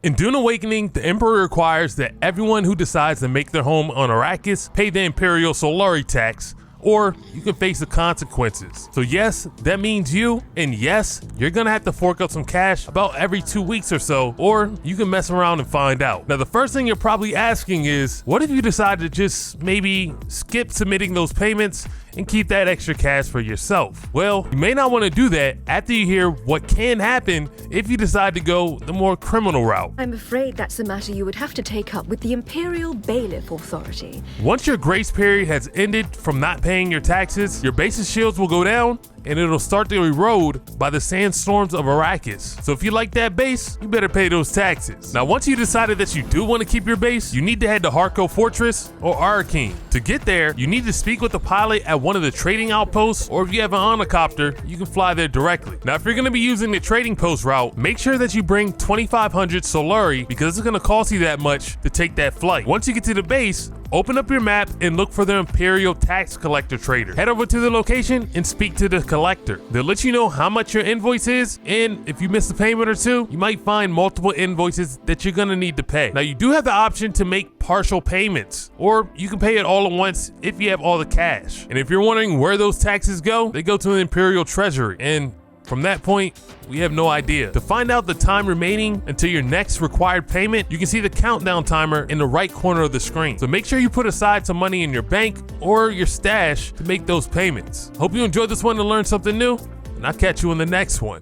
In Dune Awakening, the Emperor requires that everyone who decides to make their home on Arrakis pay the Imperial Solari tax, or you can face the consequences. So yes, that means you, and yes, you're gonna have to fork out some cash about every 2 weeks or so, or you can mess around and find out. Now the first thing you're probably asking is, what if you decide to just maybe skip submitting those payments and keep that extra cash for yourself? Well, you may not want to do that after you hear what can happen if you decide to go the more criminal route. I'm afraid that's a matter you would have to take up with the Imperial Bailiff Authority. Once your grace period has ended from not paying your taxes, your base's shields will go down and it'll start to erode by the sandstorms of Arrakis. So if you like that base, you better pay those taxes. Now once you decided that you do want to keep your base, you need to head to Harco Fortress or Arrakeen. To get there, you need to speak with the pilot at one of the trading outposts, or if you have an onocopter, you can fly there directly. Now if you're going to be using the trading post route, make sure that you bring 2,500 Solari because it's going to cost you that much to take that flight. Once you get to the base, open up your map and look for the Imperial Tax Collector Trader. Head over to the location and speak to the collector. They'll let you know how much your invoice is, and if you miss a payment or two, you might find multiple invoices that you're gonna need to pay. Now you do have the option to make partial payments, or you can pay it all at once if you have all the cash. And if you're wondering where those taxes go, they go to the Imperial Treasury, and from that point, we have no idea. To find out the time remaining until your next required payment, you can see the countdown timer in the right corner of the screen. So make sure you put aside some money in your bank or your stash to make those payments. Hope you enjoyed this one and learned something new, and I'll catch you in the next one.